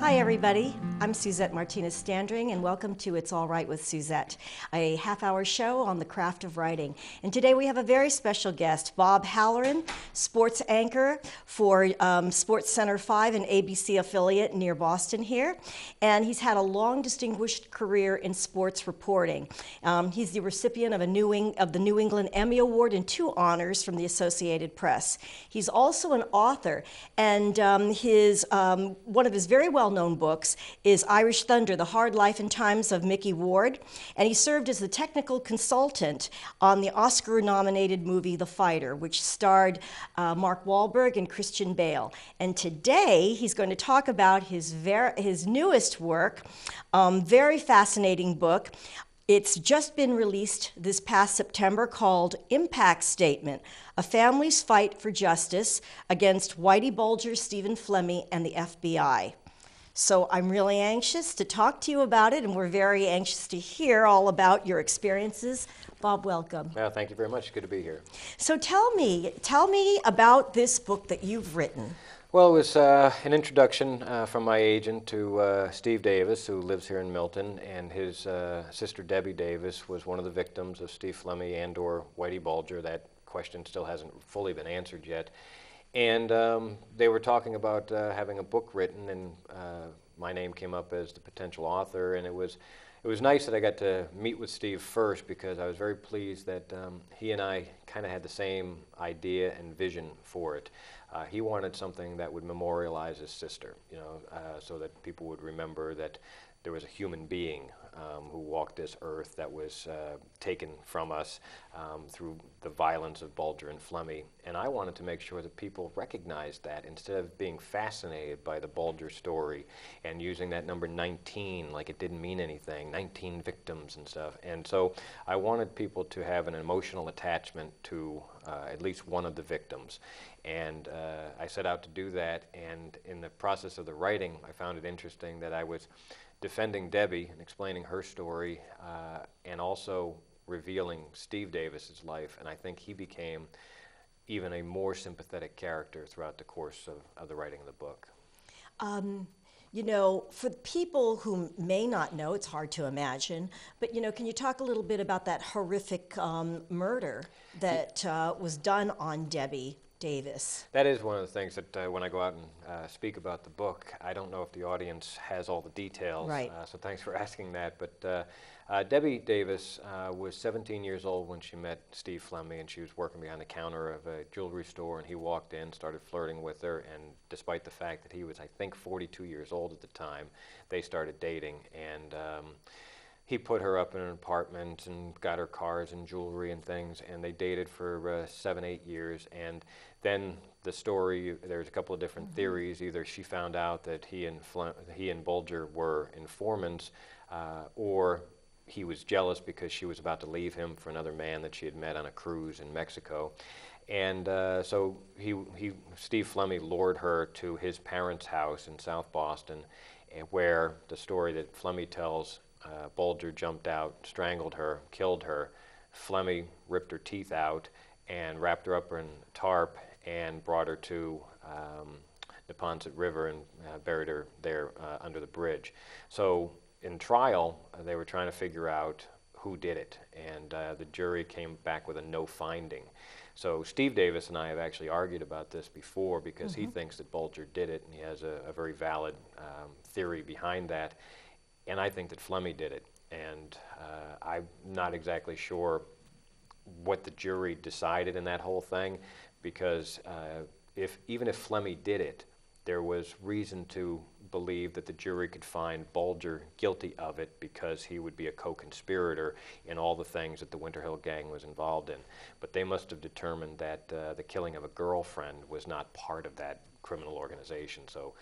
Hi everybody, I'm Suzette Martinez Standring and welcome to It's All Right with Suzette, a half-hour show on the craft of writing. And today we have a very special guest, Bob Halloran, sports anchor for SportsCenter 5, an ABC affiliate near Boston here. And he's had a long distinguished career in sports reporting. He's the recipient of, the New England Emmy Award and 2 honors from the Associated Press. He's also an author, and one of his very well-known books is Irish Thunder, The Hard Life and Times of Micky Ward, and he served as the technical consultant on the Oscar-nominated movie The Fighter, which starred Mark Wahlberg and Christian Bale. And today, he's going to talk about his newest work, very fascinating book. It's just been released this past September, called Impact Statement, A Family's Fight for Justice Against Whitey Bulger, Stephen Flemmi, and the FBI. So I'm really anxious to talk to you about it, and we're very anxious to hear all about your experiences. Bob, welcome. Well, thank you very much. Good to be here. So tell me about this book that you've written. Well, it was an introduction from my agent to Steve Davis, who lives here in Milton, and his sister Debra Davis was one of the victims of Steve Flemmi and/or Whitey Bulger. That question still hasn't fully been answered yet. And they were talking about having a book written, and my name came up as the potential author. And it was nice that I got to meet with Steve first, because I was very pleased that he and I kind of had the same idea and vision for it. He wanted something that would memorialize his sister, so that people would remember that there was a human being who walked this earth that was taken from us through the violence of Bulger and Flemmi. And I wanted to make sure that people recognized that, instead of being fascinated by the Bulger story and using that number 19 like it didn't mean anything, 19 victims and stuff. And so I wanted people to have an emotional attachment to at least one of the victims. And I set out to do that, and in the process of the writing, I found it interesting that I was defending Debbie and explaining her story, and also revealing Steve Davis's life, and I think he became even a more sympathetic character throughout the course of the writing of the book. For people who may not know, it's hard to imagine, but can you talk a little bit about that horrific murder that was done on Debbie Davis? That is one of the things that when I go out and speak about the book, I don't know if the audience has all the details, right. So thanks for asking that. But Debbie Davis was 17 years old when she met Steve Flemmi, and she was working behind the counter of a jewelry store, and he walked in, started flirting with her, and despite the fact that he was, I think, 42 years old at the time, they started dating. And he put her up in an apartment and got her cars and jewelry and things, and they dated for 7-8 years. And then the story, there's a couple of different theories. Either she found out that he and Bulger were informants, or he was jealous because she was about to leave him for another man that she had met on a cruise in Mexico. And so Steve Flemmi lured her to his parents' house in South Boston, where the story that Flemmi tells, Bulger jumped out, strangled her, killed her. Flemmi ripped her teeth out and wrapped her up in tarp and brought her to the Neponset River and buried her there under the bridge. So in trial, they were trying to figure out who did it, and the jury came back with a no finding. So Steve Davis and I have actually argued about this before, because he thinks that Bulger did it, and he has a very valid theory behind that. And I think that Flemmi did it, and I'm not exactly sure what the jury decided in that whole thing, because even if Flemmi did it, there was reason to believe that the jury could find Bulger guilty of it, because he would be a co-conspirator in all the things that the Winter Hill Gang was involved in. But they must have determined that the killing of a girlfriend was not part of that criminal organization. So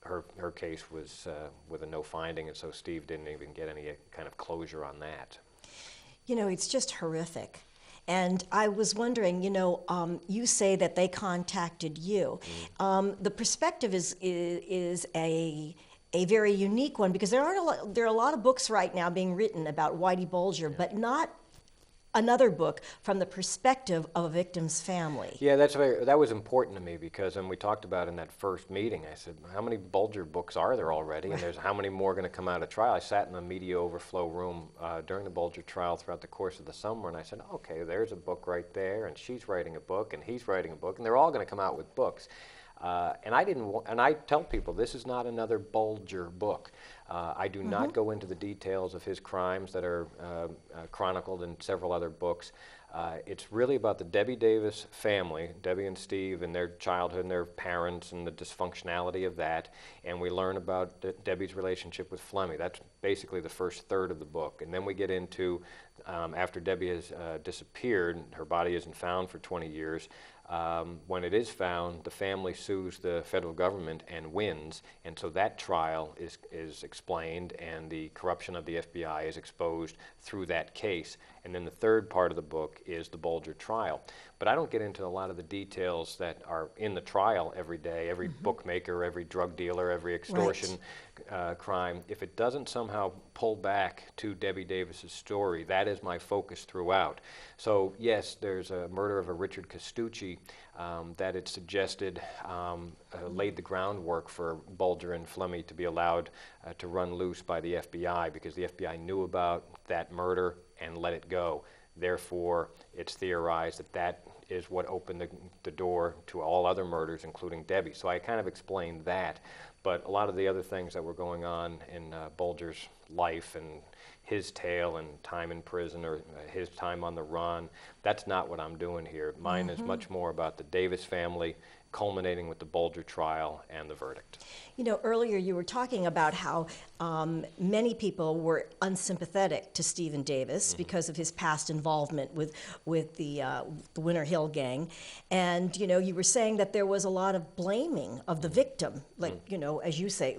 her case was with a no finding, and so Steve didn't even get any kind of closure on that. It's just horrific. And I was wondering, you say that they contacted you. The perspective is a very unique one, because there are a lot of books right now being written about Whitey Bulger, but not another book from the perspective of a victim's family. Yeah, that was important to me because, and we talked about in that first meeting, I said, how many Bulger books are there already? And there's how many more going to come out of trial? I sat in the media overflow room during the Bulger trial throughout the course of the summer, and I said, okay, there's a book right there, and she's writing a book, and he's writing a book, and they're all going to come out with books. And I tell people, this is not another Bulger book. I do not go into the details of his crimes that are chronicled in several other books. It's really about the Debbie Davis family, Debbie and Steve, and their childhood and their parents and the dysfunctionality of that. And we learn about Debbie's relationship with Flemmi. That's basically the first third of the book. And then we get into, after Debbie has disappeared, her body isn't found for 20 years, when it is found, the family sues the federal government and wins, and so that trial is explained, and the corruption of the FBI is exposed through that case. And then the third part of the book is the Bulger trial. But I don't get into a lot of the details that are in the trial every day, every bookmaker, every drug dealer, every extortion crime. If it doesn't somehow pull back to Debbie Davis's story, that is my focus throughout. So yes, there's a murder of a Richard Castucci that it suggested laid the groundwork for Bulger and Flemmi to be allowed to run loose by the FBI, because the FBI knew about that murder and let it go. Therefore, it's theorized that that is what opened the door to all other murders, including Debbie. So I kind of explained that. But a lot of the other things that were going on in Bulger's life and his tale and time in prison or his time on the run, that's not what I'm doing here. Mine is much more about the Davis family, culminating with the Bulger trial and the verdict. You know, earlier you were talking about how many people were unsympathetic to Stephen Davis because of his past involvement with the Winter Hill gang, and you know, you were saying that there was a lot of blaming of the victim, like you know, as you say,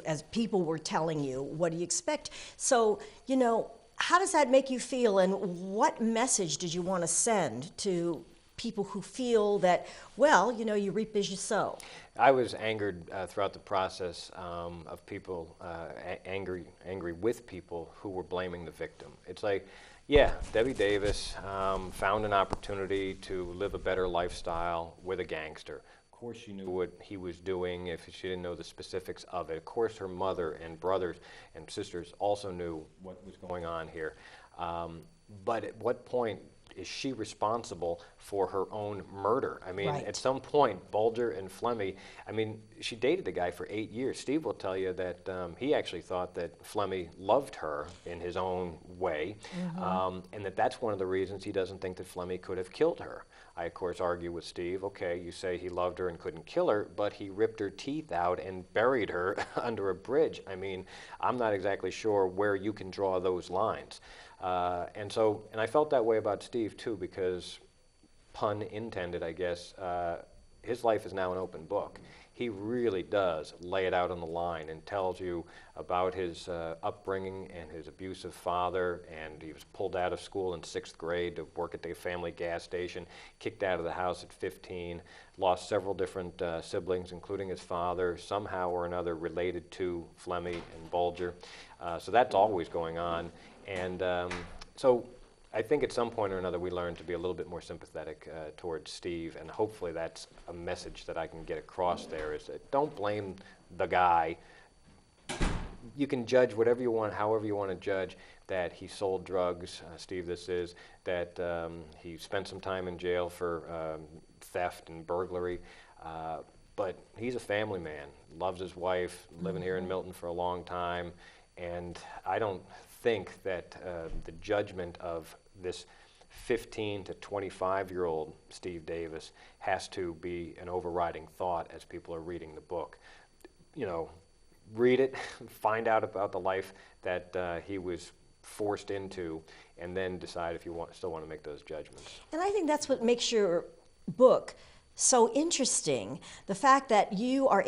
as people were telling you, what do you expect? So you know, how does that make you feel, and what message did you want to send to people who feel that, well, you know, you reap as you sow? I was angered throughout the process of people, angry with people who were blaming the victim. It's like, yeah, Debbie Davis found an opportunity to live a better lifestyle with a gangster. Of course she knew what he was doing if she didn't know the specifics of it. Of course her mother and brothers and sisters also knew what was going on here. But at what point is she responsible for her own murder? I mean, at some point, Bulger and Flemmi, I mean, she dated the guy for 8 years. Steve will tell you that he actually thought that Flemmi loved her in his own way, and that's one of the reasons he doesn't think that Flemmi could have killed her. I, of course, argue with Steve, okay, you say he loved her and couldn't kill her, but he ripped her teeth out and buried her under a bridge. I mean, I'm not exactly sure where you can draw those lines. And I felt that way about Steve too, because, pun intended, I guess, his life is now an open book. He really does lay it out on the line and tells you about his upbringing and his abusive father, and he was pulled out of school in 6th grade to work at the family gas station, kicked out of the house at 15, lost several different siblings, including his father, somehow or another related to Flemmi and Bulger. So that's always going on. And so I think at some point or another we learned to be a little bit more sympathetic towards Steve, and hopefully that's a message that I can get across there, is that don't blame the guy. You can judge whatever you want, however you want to judge, that he sold drugs, Steve this is, that he spent some time in jail for theft and burglary, but he's a family man, loves his wife, living here in Milton for a long time, and I don't think that the judgment of this 15 to 25-year-old Steve Davis has to be an overriding thought as people are reading the book. You know, read it, find out about the life that he was forced into, and then decide if you still want to make those judgments. And I think that's what makes your book so interesting, the fact that you were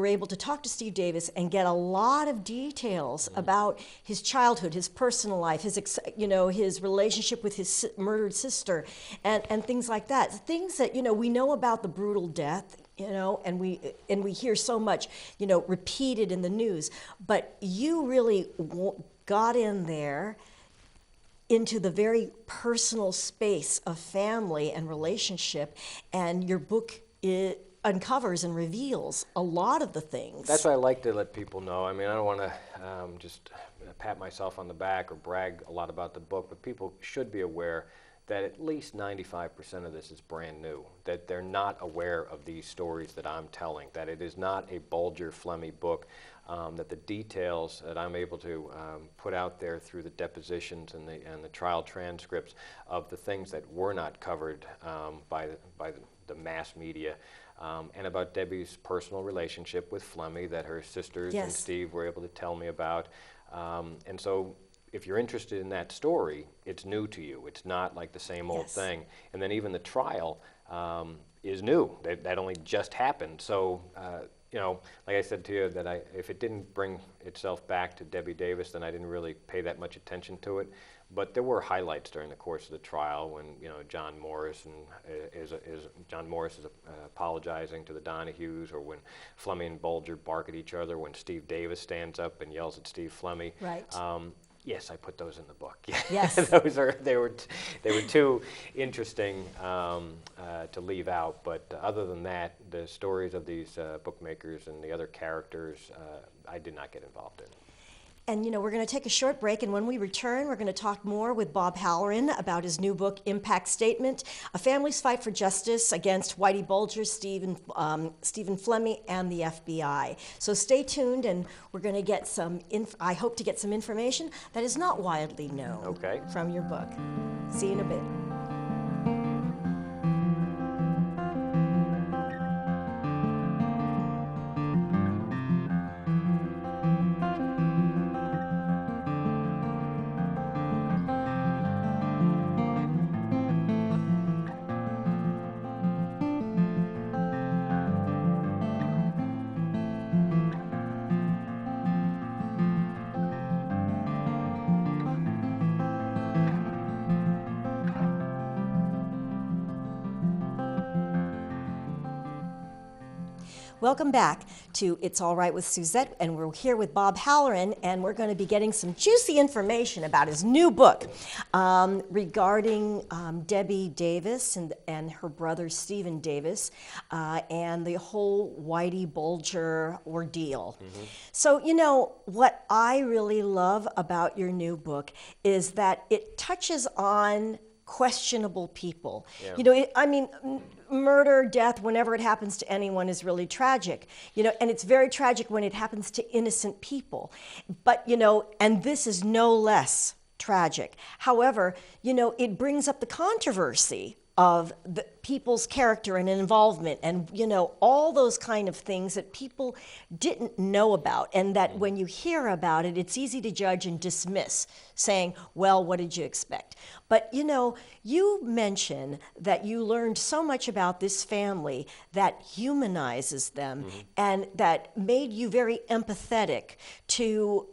able to talk to Steve Davis and get a lot of details about his childhood, his personal life, his relationship with his murdered sister, and things like that. Things that we know about the brutal death, and we hear so much, repeated in the news. But you really got in there into the very personal space of family and relationship, and your book uncovers and reveals a lot of the things. That's what I like to let people know. I mean, I don't want to just pat myself on the back or brag a lot about the book, but people should be aware that at least 95% of this is brand new, that they're not aware of these stories that I'm telling, that it is not a Bulger Flemmi book, that the details that I'm able to put out there through the depositions and the trial transcripts of the things that were not covered by the mass media, and about Debbie's personal relationship with Flemmi that her sisters and Steve were able to tell me about. And so if you're interested in that story, it's new to you. It's not like the same old thing. And then even the trial is new. That only just happened. So, you know, like I said to you, that if it didn't bring itself back to Debbie Davis, then I didn't really pay that much attention to it. But there were highlights during the course of the trial when, you know, John Morris is apologizing to the Donahues, or when Flemmi and Bulger bark at each other, when Steve Davis stands up and yells at Steve Flemmi. Right. Yes, I put those in the book. Yes. They were too interesting to leave out. But other than that, the stories of these bookmakers and the other characters, I did not get involved in. And, you know, we're going to take a short break, and when we return, we're going to talk more with Bob Halloran about his new book, Impact Statement, A Family's Fight for Justice Against Whitey Bulger, Stephen Flemmi, and the FBI. So stay tuned, and we're going to get I hope to get some information that is not widely known from your book. See you in a bit. Welcome back to It's All Right with Suzette, and we're here with Bob Halloran, and we're going to be getting some juicy information about his new book regarding Debbie Davis and her brother Stephen Davis and the whole Whitey Bulger ordeal. Mm-hmm. So, you know, what I really love about your new book is that it touches on questionable people. Yeah. You know, I mean, murder, death, whenever it happens to anyone is really tragic, you know, and it's very tragic when it happens to innocent people. But, you know, and this is no less tragic. However, you know, it brings up the controversy of the people's character and involvement and, you know, all those kind of things that people didn't know about, and that when you hear about it, it's easy to judge and dismiss, saying, well, what did you expect? But, you know, you mention that you learned so much about this family that humanizes them and that made you very empathetic to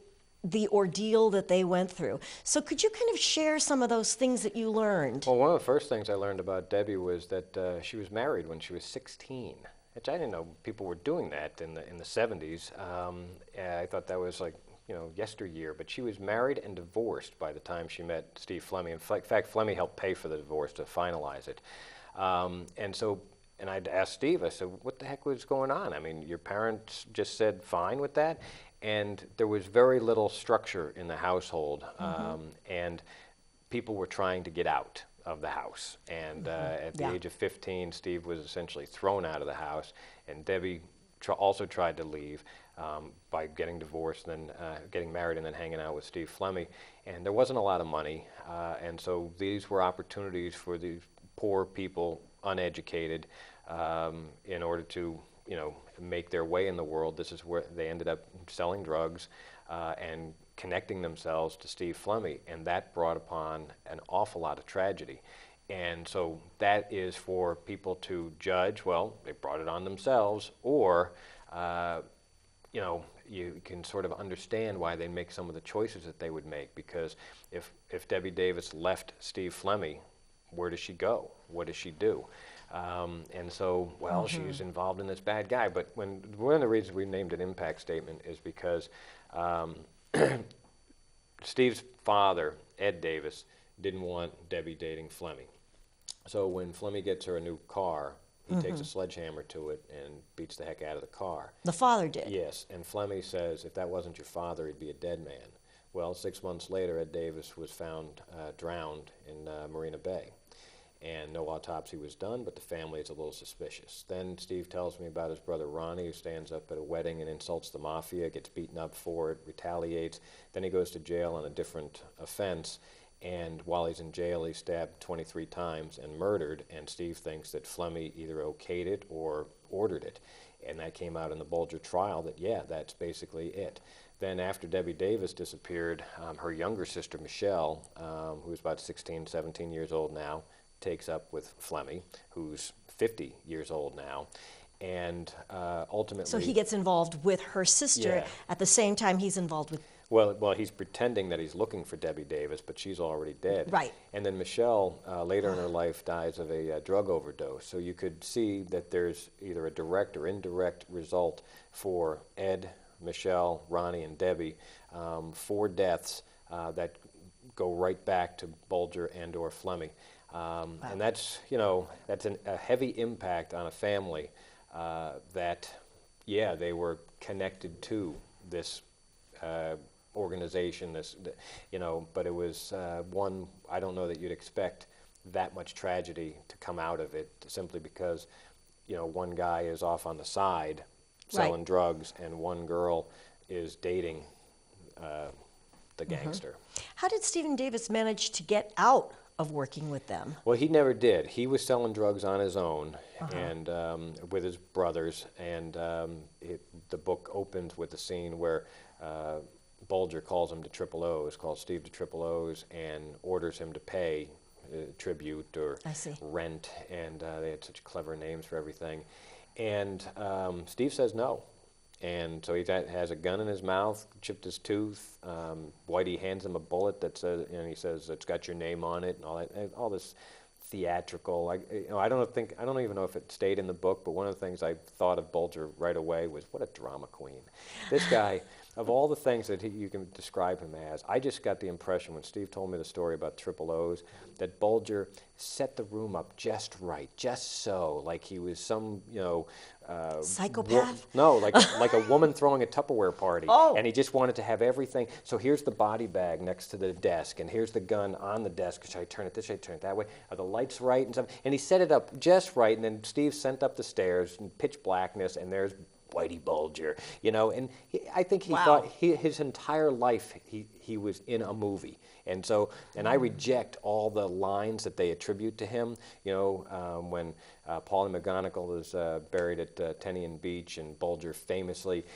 the ordeal that they went through. So could you kind of share some of those things that you learned? Well, one of the first things I learned about Debbie was that she was married when she was 16, which I didn't know people were doing that in the 70s. I thought that was like, you know, yesteryear, but she was married and divorced by the time she met Steve Flemmi. In fact, Flemmi helped pay for the divorce to finalize it. And I'd asked Steve, I said, what the heck was going on? I mean, your parents just said fine with that? And there was very little structure in the household, and people were trying to get out of the house. And at the age of 15, Steve was essentially thrown out of the house, and Debbie also tried to leave by getting divorced, then getting married, and then hanging out with Steve Flemmi. And there wasn't a lot of money, and so these were opportunities for these poor people, uneducated, in order to, you know, make their way in the world. This is where they ended up selling drugs and connecting themselves to Steve Flemmi, and that brought upon an awful lot of tragedy. And so that is for people to judge, well, they brought it on themselves, or, you know, you can sort of understand why they make some of the choices that they would make, because if Debbie Davis left Steve Flemmi, where does she go? What does she do? And so, well, she's involved in this bad guy. But one of the reasons we named it Impact Statement is because Steve's father, Ed Davis, didn't want Debbie dating Flemmi. So when Flemmi gets her a new car, he takes a sledgehammer to it and beats the heck out of the car. The father did. Yes, and Flemmi says, if that wasn't your father, he'd be a dead man. Well, 6 months later, Ed Davis was found drowned in Marina Bay. And no autopsy was done, but the family is a little suspicious. Then Steve tells me about his brother Ronnie, who stands up at a wedding and insults the mafia, gets beaten up for it, retaliates. Then he goes to jail on a different offense. And while he's in jail, he's stabbed 23 times and murdered, and Steve thinks that Flemmi either okayed it or ordered it. And that came out in the Bulger trial that, yeah, that's basically it. Then after Debbie Davis disappeared, her younger sister, Michelle, who's about 16, 17 years old now, takes up with Flemmi, who's 50 years old now. And ultimately... So he gets involved with her sister at the same time he's involved with... Well, he's pretending that he's looking for Debbie Davis, but she's already dead. Right. And then Michelle, later in her life, dies of a drug overdose. So you could see that there's either a direct or indirect result for Ed, Michelle, Ronnie, and Debbie, 4 deaths that go right back to Bulger and or Flemmi. And that's, that's a heavy impact on a family that, yeah, they were connected to this organization, but it was one, I don't know that you'd expect that much tragedy to come out of it simply because, one guy is off on the side selling drugs and one girl is dating the gangster. How did Stephen Davis manage to get out of working with them? Well, he never did. He was selling drugs on his own and with his brothers, and the book opens with a scene where Bulger calls him to Triple O's, calls Steve to Triple O's, and orders him to pay tribute or rent, and they had such clever names for everything. And Steve says no. And so he has a gun in his mouth, chipped his tooth. Whitey hands him a bullet that says, and he says, "It's got your name on it," and all that, and all this theatrical. I don't even know if it stayed in the book, but one of the things I thought of Bulger right away was, what a drama queen. This guy, of all the things that you can describe him as, I just got the impression when Steve told me the story about Triple O's that Bulger set the room up just right, just so, like he was some, psychopath? No, like a woman throwing a Tupperware party. Oh. And he just wanted to have everything. So here's the body bag next to the desk, and here's the gun on the desk. Should I turn it this way, turn it that way? Are the lights right? And stuff. And he set it up just right, and then Steve sent up the stairs in pitch blackness, and there's Whitey Bulger, and I think he thought his entire life he was in a movie. And so, I reject all the lines that they attribute to him. When Paulie McGonigal is buried at Tenian Beach, and Bulger famously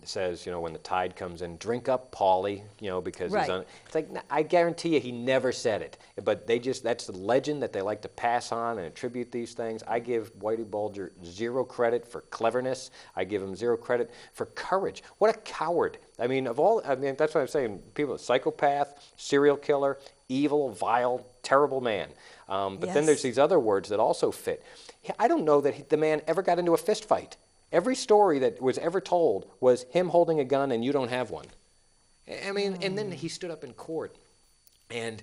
says, when the tide comes in, "Drink up, Paulie," because it's like, I guarantee you he never said it. But that's the legend that they like to pass on and attribute these things. I give Whitey Bulger 0 credit for cleverness. I give him 0 credit for courage. What a coward. That's what I'm saying. People, a psychopath, serial killer, evil, vile, terrible man. But then there's these other words that also fit. I don't know that the man ever got into a fist fight. Every story that was ever told was him holding a gun and you don't have one. And then he stood up in court. And,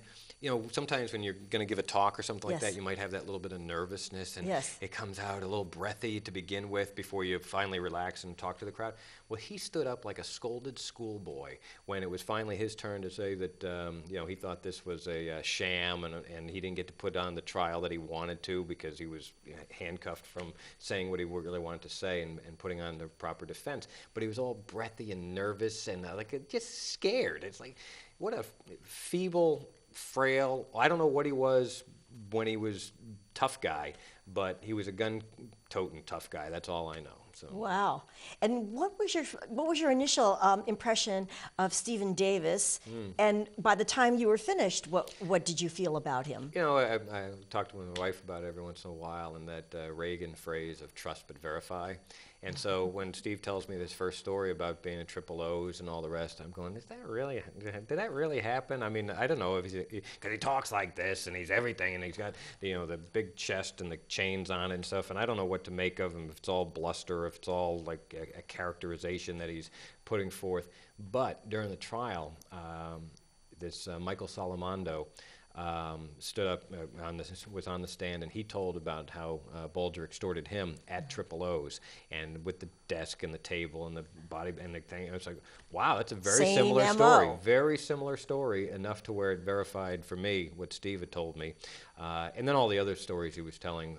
sometimes when you're going to give a talk or something like that, you might have that little bit of nervousness, and it comes out a little breathy to begin with before you finally relax and talk to the crowd. Well, he stood up like a scolded schoolboy when it was finally his turn to say that, he thought this was a sham, and he didn't get to put on the trial that he wanted to because he was handcuffed from saying what he really wanted to say and putting on the proper defense. But he was all breathy and nervous and just scared. It's like, what a feeble, frail, I don't know what he was when he was tough guy, but he was a gun-toting tough guy. That's all I know. So. Wow. And what was your initial impression of Stephen Davis? And by the time you were finished, what did you feel about him? I talk to my wife about it every once in a while, and that Reagan phrase of trust but verify. And so when Steve tells me this first story about being at Triple O's and all the rest, I'm going, did that really happen? I don't know, because he talks like this, and he's everything, and he's got the big chest and the chains on it and stuff, and I don't know what to make of him, if it's all bluster, if it's all like a characterization that he's putting forth. But during the trial, this Michael Salamando stood up was on the stand, and he told about how Bulger extorted him at Triple O's, and with the desk and the table and the body and the thing. I was like, wow, that's a very Same similar MO. story. Very similar story, enough to where it verified for me what Steve had told me. And then all the other stories he was telling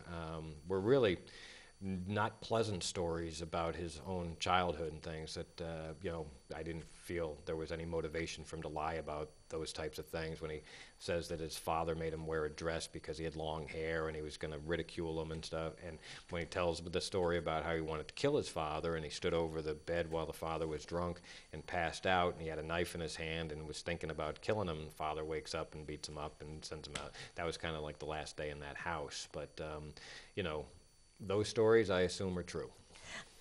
were really not pleasant stories about his own childhood and things that, I didn't feel there was any motivation for him to lie about those types of things. When he says that his father made him wear a dress because he had long hair and he was going to ridicule him and stuff. And when he tells the story about how he wanted to kill his father and he stood over the bed while the father was drunk and passed out and he had a knife in his hand and was thinking about killing him, and the father wakes up and beats him up and sends him out. That was kind of like the last day in that house. But, those stories, I assume, are true.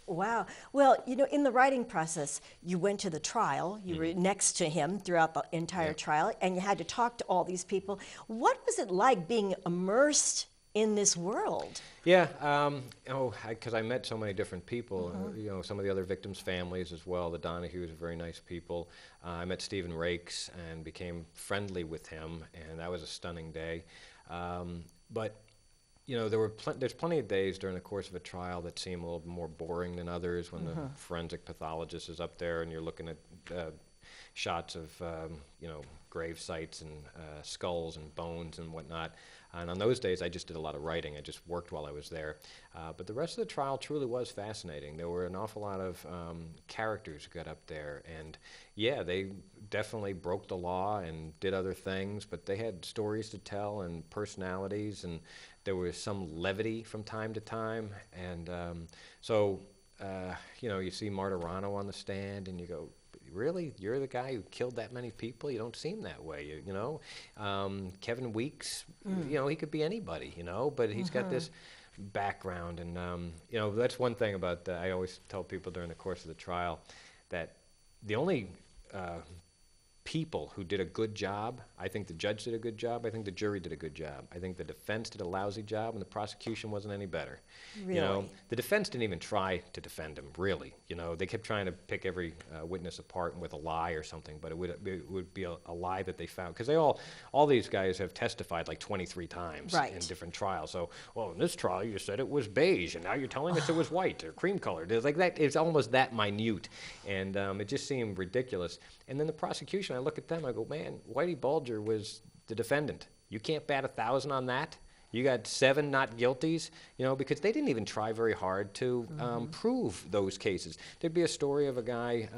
Wow. Well, in the writing process, you went to the trial. You were next to him throughout the entire trial, and you had to talk to all these people. What was it like being immersed in this world? Yeah, because I met so many different people, some of the other victims' families as well. The Donahues are very nice people. I met Stephen Rakes and became friendly with him, and that was a stunning day. But there's plenty of days during the course of a trial that seem a little more boring than others when the forensic pathologist is up there and you're looking at shots of, grave sites and skulls and bones and whatnot. And on those days, I just did a lot of writing. I just worked while I was there. But the rest of the trial truly was fascinating. There were an awful lot of characters who got up there. And, yeah, they definitely broke the law and did other things, but they had stories to tell and personalities, and there was some levity from time to time. And you see Martirano on the stand, and you go, really? You're the guy who killed that many people? You don't seem that way, Kevin Weeks, he could be anybody, but he's got this background. And, that's one thing about I always tell people during the course of the trial that the only people who did a good job, I think the judge did a good job, I think the jury did a good job. I think the defense did a lousy job, and the prosecution wasn't any better. Really? The defense didn't even try to defend him, really. They kept trying to pick every witness apart with a lie or something, but it would be a lie that they found. Because all these guys have testified like 23 times in different trials. So, well, in this trial you said it was beige, and now you're telling us it was white or cream colored. It's like that. It's almost that minute, and it just seemed ridiculous. And then the prosecution, I look at them, I go, man, Whitey Bulger was the defendant. You can't bat 1,000 on that. You got 7 not guilties, because they didn't even try very hard to prove those cases. There'd be a story of a guy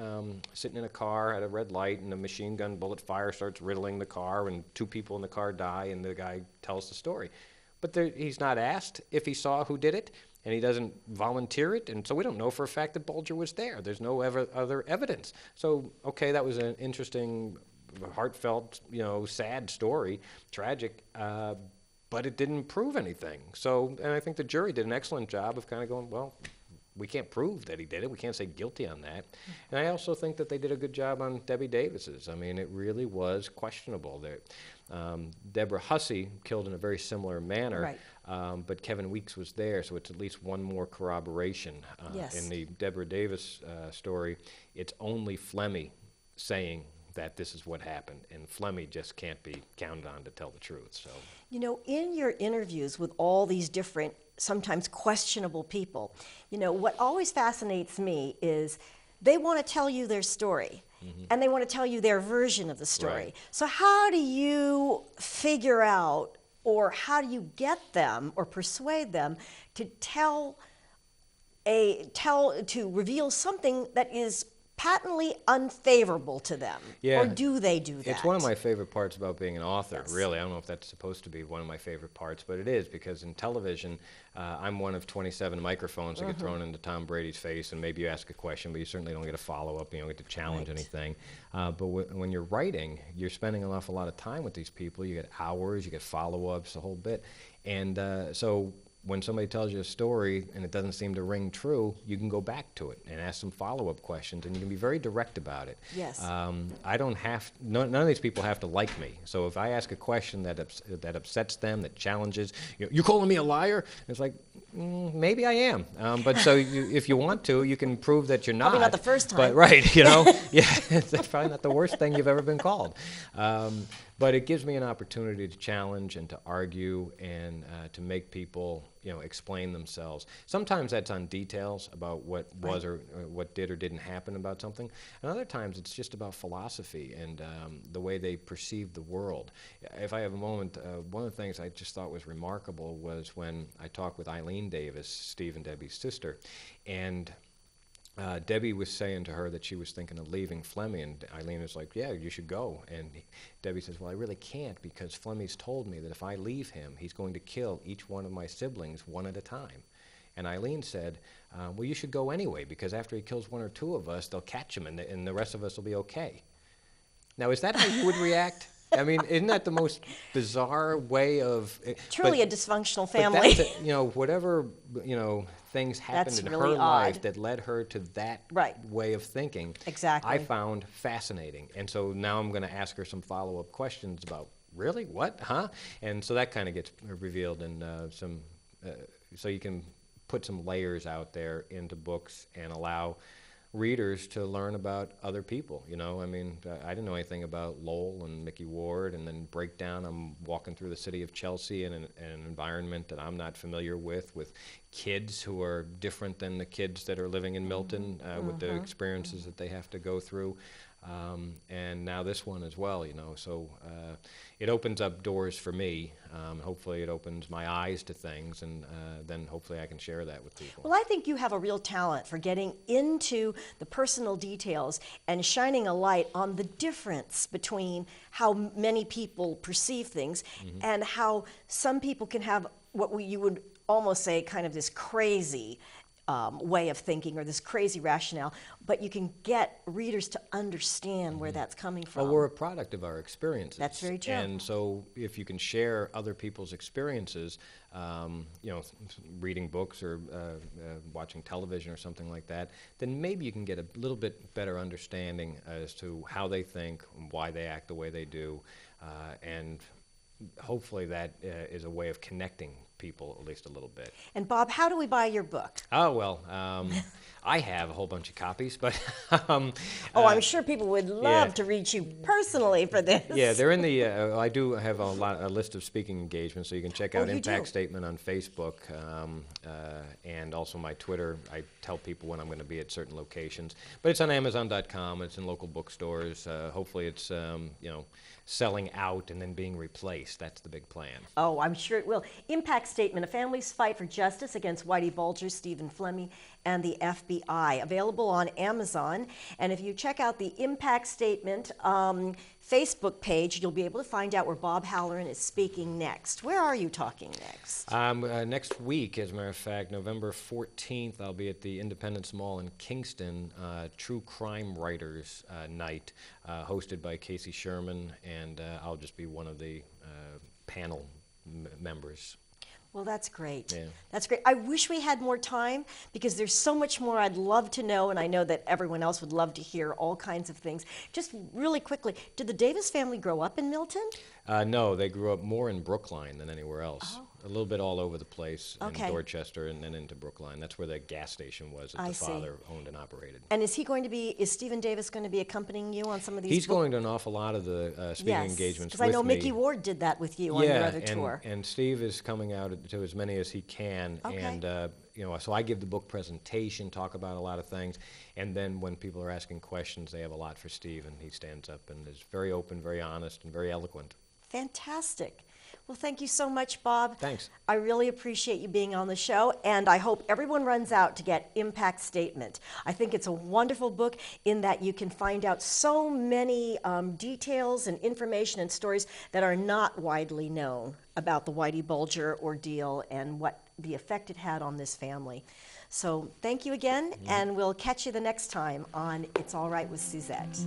sitting in a car at a red light, and a machine gun bullet fire starts riddling the car, and 2 people in the car die, and the guy tells the story. But he's not asked if he saw who did it, and he doesn't volunteer it, and so we don't know for a fact that Bulger was there. There's no other evidence. So, okay, that was an interesting, heartfelt, sad story, tragic, but it didn't prove anything. So, and I think the jury did an excellent job of kind of going, well, we can't prove that he did it. We can't say guilty on that. And I also think that they did a good job on Debbie Davis's. I mean, it really was questionable. Deborah Hussey killed in a very similar manner, but Kevin Weeks was there, so it's at least one more corroboration. In the Debra Davis story, it's only Flemmi saying that this is what happened, and Flemmi just can't be counted on to tell the truth. So, in your interviews with all these different, sometimes questionable people, what always fascinates me is they want to tell you their story, and they want to tell you their version of the story. Right. So how do you figure out, or how do you get them or persuade them to to reveal something that is patently unfavorable to them? Yeah. Or do they do that? It's one of my favorite parts about being an author, Yes. really. I don't know if that's supposed to be one of my favorite parts, but it is, because in television, I'm one of 27 microphones that get thrown into Tom Brady's face, and maybe you ask a question, but you certainly don't get a follow-up, you don't get to challenge anything. But when you're writing, you're spending an awful lot of time with these people. You get hours, you get follow-ups, a whole bit. And so when somebody tells you a story and it doesn't seem to ring true, you can go back to it and ask some follow-up questions, and you can be very direct about it. Yes. I don't have, none of these people have to like me. So if I ask a question that upsets them, that challenges, you're calling me a liar? It's like, maybe I am. But so if you want to, you can prove that you're not. Probably not the first time. But right, yeah, it's probably not the worst thing you've ever been called. But it gives me an opportunity to challenge and to argue and to make people, explain themselves. Sometimes that's on details about what was or what did or didn't happen about something. And other times it's just about philosophy and the way they perceive the world. If I have a moment, one of the things I just thought was remarkable was when I talked with Eileen Davis, Steve and Debbie's sister, and Debbie was saying to her that she was thinking of leaving Flemmi, and Eileen was like, yeah, you should go. And Debbie says, well, I really can't, because Flemmi's told me that if I leave him, he's going to kill each one of my siblings one at a time. And Eileen said, well, you should go anyway, because after he kills one or two of us, they'll catch him, and the rest of us will be okay. Now, is that how you would react? I mean, isn't that the most bizarre way of... Truly a dysfunctional family. But that's whatever, things happened in her life that led her to that way of thinking. Exactly. I found fascinating. And so now I'm going to ask her some follow-up questions about, really? What? Huh? And so that kind of gets revealed in so you can put some layers out there into books and allow readers to learn about other people. I mean, I didn't know anything about Lowell and Micky Ward, and then break down, I'm walking through the city of Chelsea in an environment that I'm not familiar with kids who are different than the kids that are living in Milton, with the experiences that they have to go through. And now this one as well, so it opens up doors for me. Hopefully it opens my eyes to things, and then hopefully I can share that with people. Well, I think you have a real talent for getting into the personal details and shining a light on the difference between how many people perceive things and how some people can have what you would almost say kind of this crazy way of thinking or this crazy rationale, but you can get readers to understand where that's coming from. Well, we're a product of our experiences. That's very true. And so if you can share other people's experiences, reading books or watching television or something like that, then maybe you can get a little bit better understanding as to how they think, why they act the way they do, and hopefully that is a way of connecting people at least a little bit. And Bob, how do we buy your book? Oh, well, I have a whole bunch of copies, but... I'm sure people would love to reach you personally for this. Yeah, they're in the... I do have a list of speaking engagements, so you can check out Impact Statement on Facebook, and also my Twitter. I tell people when I'm going to be at certain locations. But it's on Amazon.com, it's in local bookstores. Hopefully it's, selling out and then being replaced. That's the big plan. Oh, I'm sure it will. Impact Statement, A Family's Fight for Justice Against Whitey Bulger, Stephen Flemmi, and the FBI. Available on Amazon. And if you check out the Impact Statement Facebook page, you'll be able to find out where Bob Halloran is speaking next. Where are you talking next? Next week, as a matter of fact, November 14th, I'll be at the Independence Mall in Kingston, True Crime Writers Night, hosted by Casey Sherman, and I'll just be one of the panel members. Well, that's great. Yeah. That's great. I wish we had more time because there's so much more I'd love to know, and I know that everyone else would love to hear all kinds of things. Just really quickly, did the Davis family grow up in Milton? No, they grew up more in Brookline than anywhere else. Oh. A little bit all over the place in Dorchester and then into Brookline. That's where the gas station was that the father owned and operated. And is Stephen Davis going to be accompanying you on some of these? He's going to an awful lot of the speaking engagements with me. Because I know Micky Ward did that with you on your other tour. And Steve is coming out to as many as he can. Okay. And so I give the book presentation, talk about a lot of things, and then when people are asking questions, they have a lot for Steve, and he stands up and is very open, very honest, and very eloquent. Fantastic. Well, thank you so much, Bob. Thanks. I really appreciate you being on the show, and I hope everyone runs out to get Impact Statement. I think it's a wonderful book in that you can find out so many details and information and stories that are not widely known about the Whitey Bulger ordeal and what the effect it had on this family. So thank you again, and we'll catch you the next time on It's All Right with Suzette.